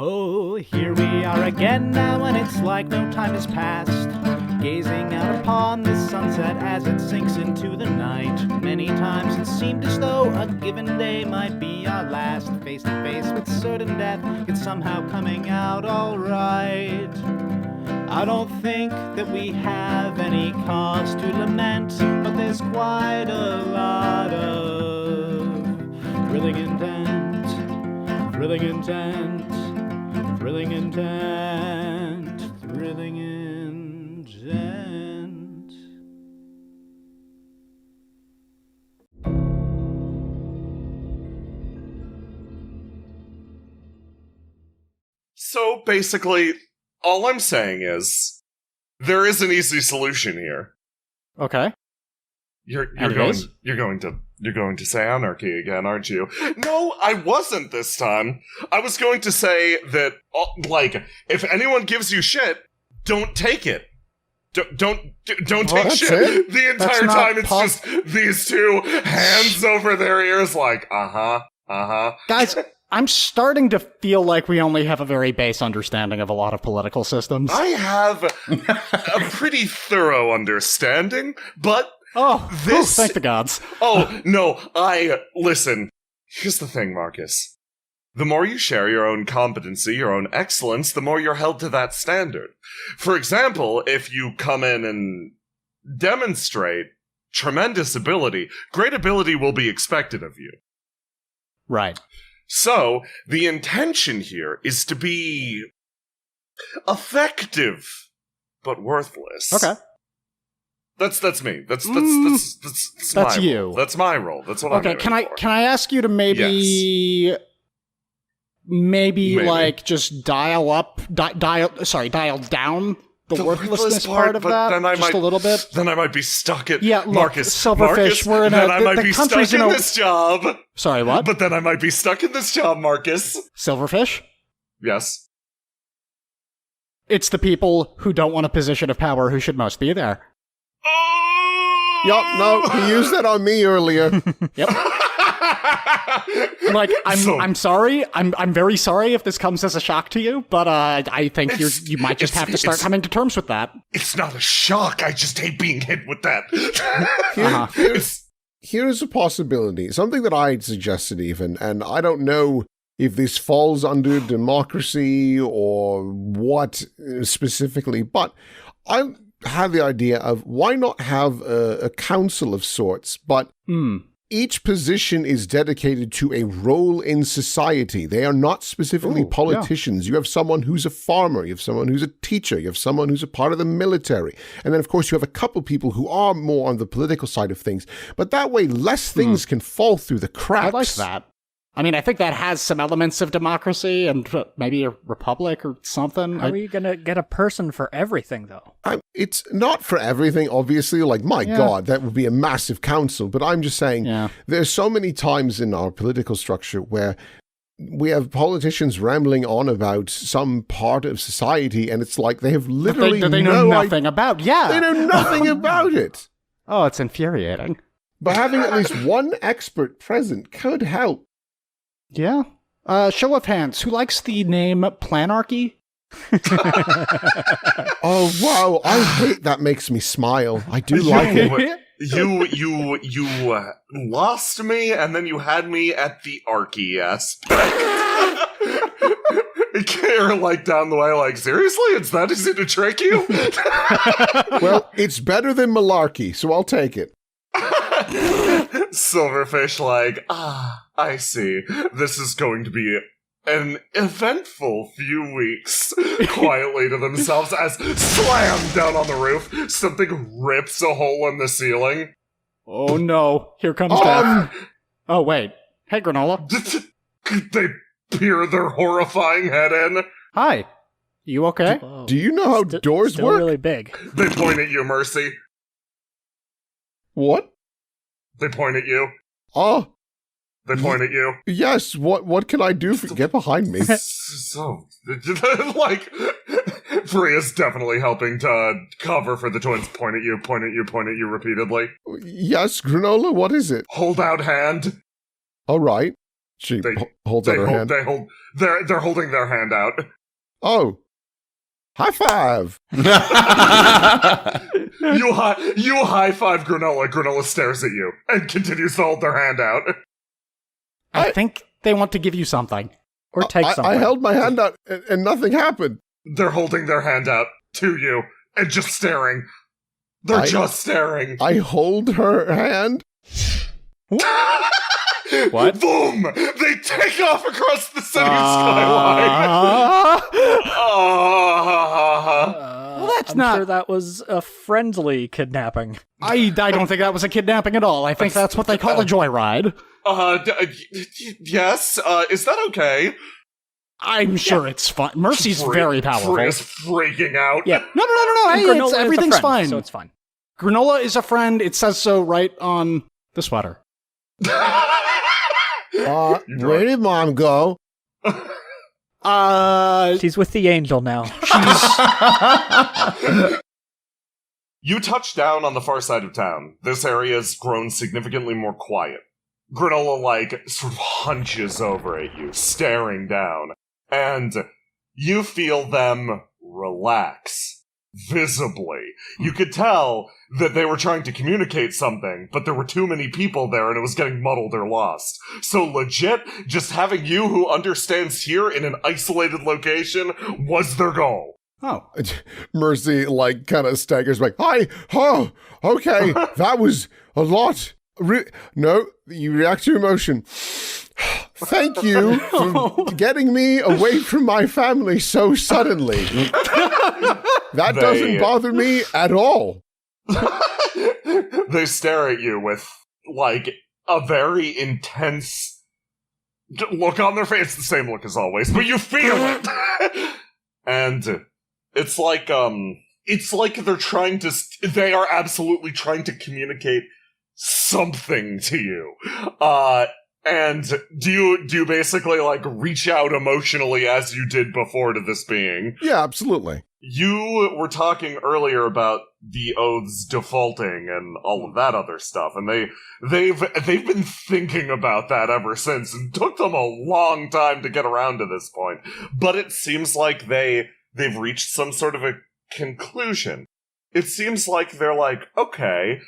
Oh, here we are again now, and it's like no time has passed. Gazing out upon the sunset as it sinks into the night. Many times it seemed as though a given day might be our last. Face to face with certain death, it's somehow coming out alright. I don't think that we have any cause to lament, but there's quite a lot of thrilling intent, thrilling intent, thrilling intent, thrilling intent. So basically, all I'm saying is there is an easy solution here. Okay. You're going to say anarchy again, aren't you? No, I wasn't this time. I was going to say that, if anyone gives you shit, don't take it. Don't take shit. It? The entire time it's just these two hands over their ears like, Guys, I'm starting to feel like we only have a very base understanding of a lot of political systems. I have a pretty thorough understanding, but thank the gods. Listen, here's the thing, Marcus. The more you share your own competency, your own excellence, the more you're held to that standard. For example, if you come in and demonstrate tremendous ability, great ability will be expected of you. Right. So, the intention here is to be effective, but worthless. Okay. That's me. That's That's my you. role. That's my role. That's what I'm doing. Okay, can I ask you to maybe like just dial down the worthlessness part of that just a little bit? Then I might be stuck at Marcus, Silverfish, we're in then I might be stuck in this job. Sorry, what? But then I might be stuck in this job, Marcus. Silverfish? Yes. It's the people who don't want a position of power who should most be there. Yup, no, he used that on me earlier. Yep. I'm sorry. I'm very sorry if this comes as a shock to you, but I think you might just have to start coming to terms with that. It's not a shock. I just hate being hit with that. Here's a possibility, something that I'd suggested even, and I don't know if this falls under democracy or what specifically, but I had the idea of why not have a council of sorts, but each position is dedicated to a role in society. They are not specifically politicians. Yeah. You have someone who's a farmer. You have someone who's a teacher. You have someone who's a part of the military. And then, of course, you have a couple people who are more on the political side of things. But that way, less things can fall through the cracks. I like that. I mean, I think that has some elements of democracy and maybe a republic or something. How are you going to get a person for everything, though? It's not for everything, obviously. Like, my God, that would be a massive council. But I'm just saying, there's so many times in our political structure where we have politicians rambling on about some part of society, and it's like they have literally they know nothing about. Yeah. They know nothing about it. Oh, it's infuriating. But having at least one expert present could help. Yeah. Show of hands. Who likes the name Planarchy? Oh, wow. I hate that makes me smile. I do like it. You lost me, and then you had me at the archy aspect. You're like down the way, like, seriously? It's that easy to trick you? Well, it's better than malarkey, so I'll take it. Silverfish like, I see. This is going to be an eventful few weeks. Quietly to themselves as slam down on the roof, something rips a hole in the ceiling. Oh no, here comes death. Oh wait, hey Granola. They peer their horrifying head in. Hi, you okay? Do you know how doors still work? Really big. They point at you, Mercy. What? They point at you. Oh. They point at you. Yes, what can I do for get behind me? So, like, Freya's definitely helping to cover for the twins. Point at you, point at you, point at you repeatedly. Yes, Granola, what is it? Hold out hand. All right. She They- holds out her hand. They're holding their hand out. Oh, high five! You high five Granola. Granola stares at you and continues to hold their hand out. I think they want to give you something. Or take something. I held my hand out and nothing happened. They're holding their hand out to you and just staring. They're just staring. I hold her hand. What? Boom! They take off across the city skyline. Well, that's I'm not- sure that was a friendly kidnapping. I don't think that was a kidnapping at all. I think that's what they call a joyride. Yes. Is that okay? I'm sure it's fun. Mercy's very powerful. Freya's freaking out. Yeah. No. And Hey, Granola is a everything's friend, fine. so it's fine. Granola is a friend. It says so right on the sweater. Where did Mom go? She's with the angel now. You touch down on the far side of town. This area's grown significantly more quiet. Granola, sort of hunches over at you, staring down. And you feel them relax. Visibly. You could tell that they were trying to communicate something, but there were too many people there and it was getting muddled or lost. So legit, just having you who understands here in an isolated location was their goal. Oh. Mercy, kind of staggers back. Oh, okay, that was a lot. No, you react to emotion. Thank you for getting me away from my family so suddenly. That doesn't bother me at all. They stare at you with, a very intense look on their face. The same look as always, but you feel it! And it's like they're trying to, they are absolutely trying to communicate something to you. And do you basically, reach out emotionally as you did before to this being? Yeah, absolutely. You were talking earlier about the oaths defaulting and all of that other stuff, and they've been thinking about that ever since, and took them a long time to get around to this point. But it seems like they've reached some sort of a conclusion. It seems like they're okay,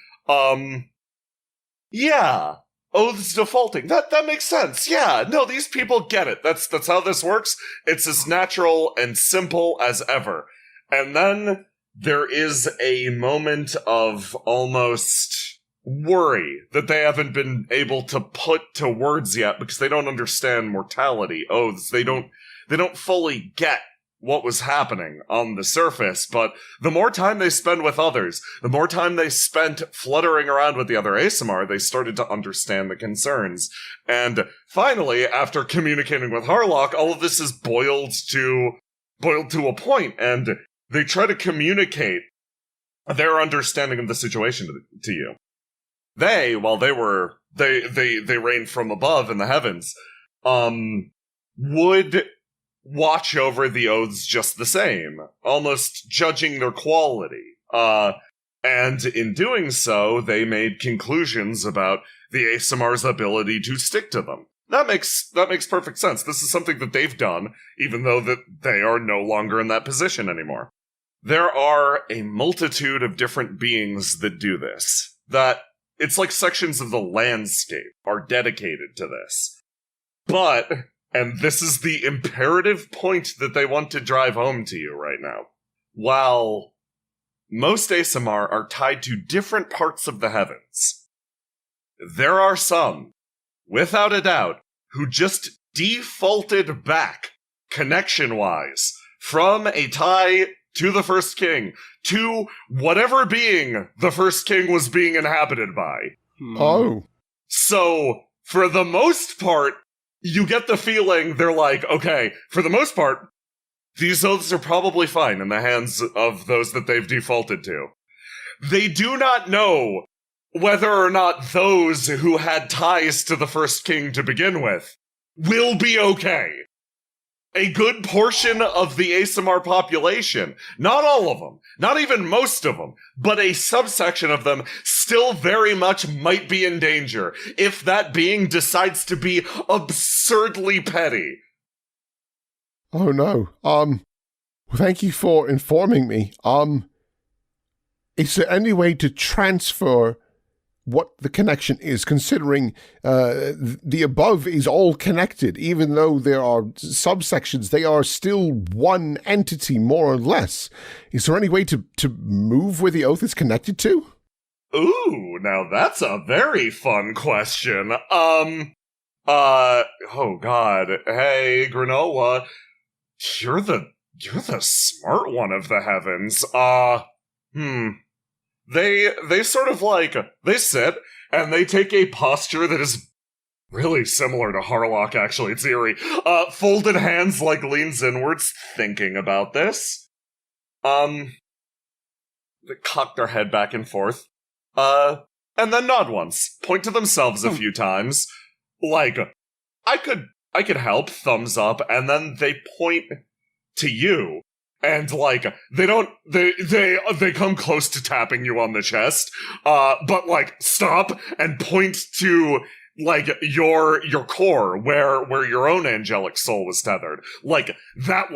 yeah, oaths defaulting. That makes sense. Yeah, no, these people get it. That's how this works. It's as natural and simple as ever. And then there is a moment of almost worry that they haven't been able to put to words yet because they don't understand mortality. Oaths, they don't fully get what was happening on the surface, but the more time they spend with others, the more time they spent fluttering around with the other ASMR, they started to understand the concerns. And finally, after communicating with Harlock, all of this is boiled to a point, and they try to communicate their understanding of the situation to you. They, while they reigned from above in the heavens, would watch over the oaths just the same, almost judging their quality. And in doing so, they made conclusions about the ASMR's ability to stick to them. That makes perfect sense. This is something that they've done, even though that they are no longer in that position anymore. There are a multitude of different beings that do this. That it's like sections of the landscape are dedicated to this. But, and this is the imperative point that they want to drive home to you right now, while most ASMR are tied to different parts of the heavens, there are some, without a doubt, who just defaulted back, connection-wise, from a tie to the First King, to whatever being the First King was being inhabited by. Oh. So, for the most part, you get the feeling they're okay, for the most part, these oaths are probably fine in the hands of those that they've defaulted to. They do not know whether or not those who had ties to the First King to begin with will be okay. a good portion of the ASMR population, not all of them, not even most of them, but a subsection of them still very much might be in danger if that being decides to be absurdly petty. Oh no. Thank you for informing me. Is there any way to transfer what the connection is, considering the above is all connected, even though there are subsections, they are still one entity, more or less. Is there any way to move where the oath is connected to? Ooh, now that's a very fun question. Oh god. Hey, Granola, you're the smart one of the heavens. They sort of like, they sit, and they take a posture that is really similar to Harlock, actually. It's eerie. Folded hands, like, leans inwards, thinking about this. They cock their head back and forth. And then nod once. Point to themselves a few times. Like, I could help, thumbs up, and then they point to you. And, like, they come close to tapping you on the chest, but, like, stop and point to, like, your core, where your own angelic soul was tethered. Like, that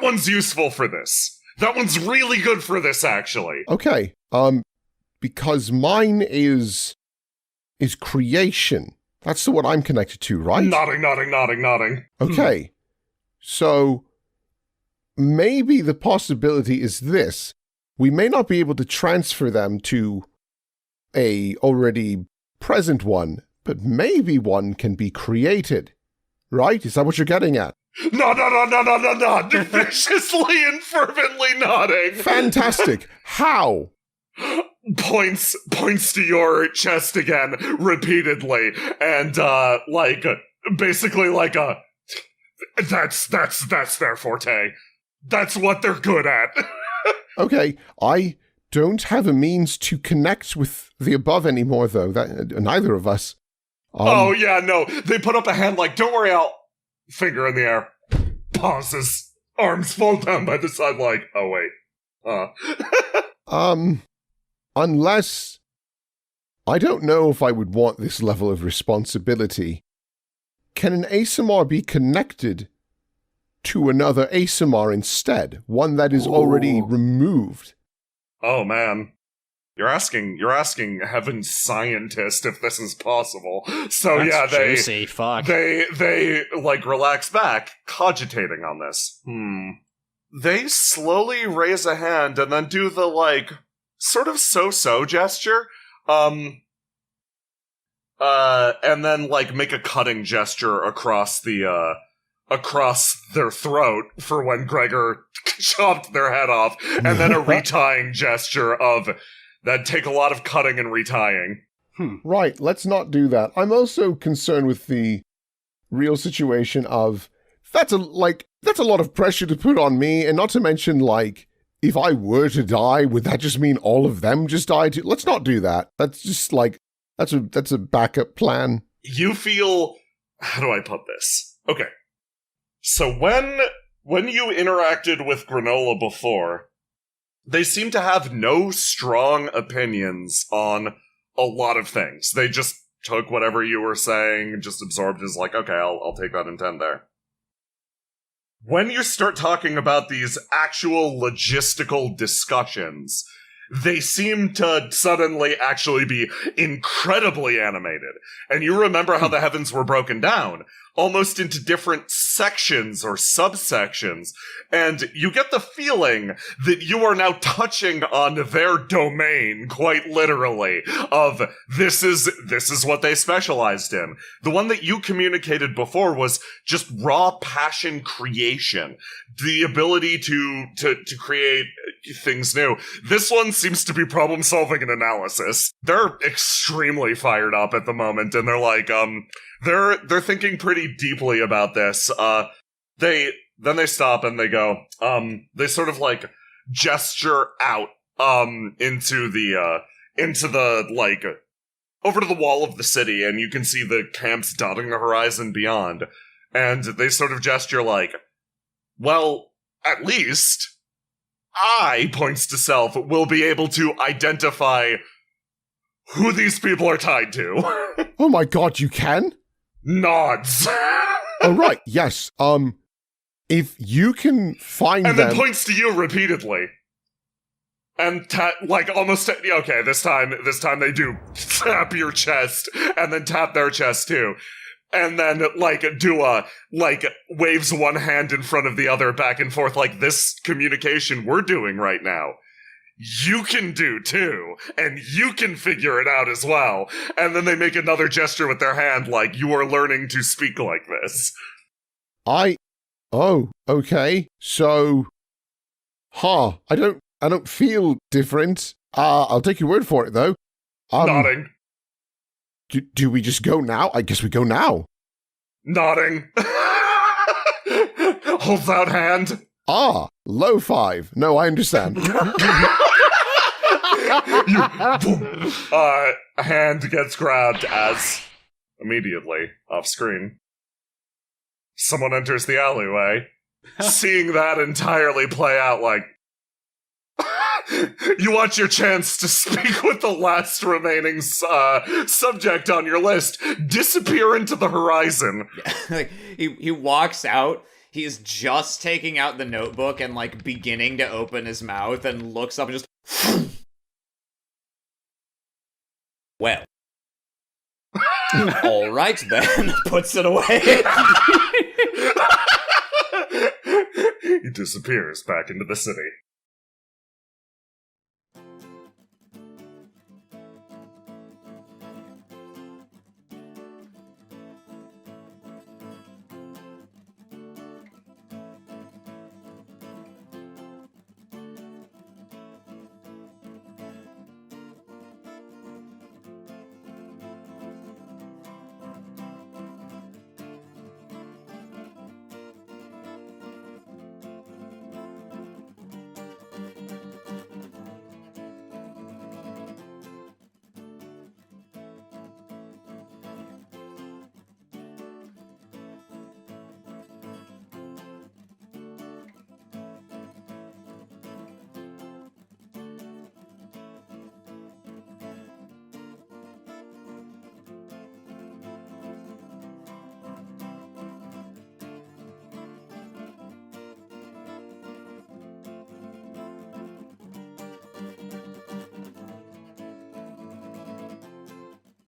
one's useful for this. That one's really good for this, actually. Okay, because mine is creation. That's the one I'm connected to, right? Nodding. Okay, so maybe the possibility is this. We may not be able to transfer them to a already present one, but maybe one can be created. Right? Is that what you're getting at? No. Viciously and fervently nodding. Fantastic. How? Points to your chest again, repeatedly, and, basically like that's their forte. That's what they're good at. Okay, I don't have a means to connect with the above anymore, though. Neither of us. Oh, yeah, no. They put up a hand like, don't worry, I'll... Finger in the air. Pauses. Arms fall down by the side like, oh, wait. Unless... I don't know if I would want this level of responsibility. Can an ASMR be connected to another ASMR instead, one that is already removed? Oh man, you're asking Heaven's scientist if this is possible. So That's yeah, juicy. Fuck. they like relax back, cogitating on this. They slowly raise a hand and then do the like sort of so-so gesture, and then like make a cutting gesture across their throat for when Gregor chopped their head off, and then a retying gesture of that'd take a lot of cutting and retying. Right, let's not do that. I'm also concerned with the real situation of that's a lot of pressure to put on me, and not to mention, like, if I were to die, would that just mean all of them just die too? Let's not do that. That's just like that's a backup plan. You feel, how do I put this? Okay. So when you interacted with Granola before, they seem to have no strong opinions on a lot of things. They just took whatever you were saying and just absorbed as like, okay, I'll take that intent there. When you start talking about these actual logistical discussions, they seem to suddenly actually be incredibly animated. And you remember how the heavens were broken down, almost into different sections or subsections, and you get the feeling that you are now touching on their domain, quite literally, of this is what they specialized in. The one that you communicated before was just raw passion creation, the ability to create things new. This one seems to be problem solving and analysis. They're extremely fired up at the moment, and they're like, they're thinking pretty deeply about this. They stop and they go, they sort of like gesture out, into the like, over to the wall of the city, and you can see the camps dotting the horizon beyond. And they sort of gesture like, well, at least I, points to self, will be able to identify who these people are tied to. Oh my god, you can? Nods. Oh, right, yes. If you can find and them... then points to you repeatedly. And almost, okay, this time they do tap your chest, and then tap their chest too. And then, waves one hand in front of the other back and forth, like this communication we're doing right now. You can do too, and you can figure it out as well. And then they make another gesture with their hand, like you are learning to speak like this. Oh, okay. So, I don't feel different. I'll take your word for it, though. Nodding. Do we just go now? I guess we go now. Nodding. Holds out hand. Low five. No, I understand. Hand gets grabbed as immediately off screen. Someone enters the alleyway. Seeing that entirely play out, like, you want your chance to speak with the last remaining subject on your list. Disappear into the horizon. Like, he walks out. He's just taking out the notebook and, like, beginning to open his mouth and looks up and just... Well. All right, then. Puts it away. He disappears back into the city.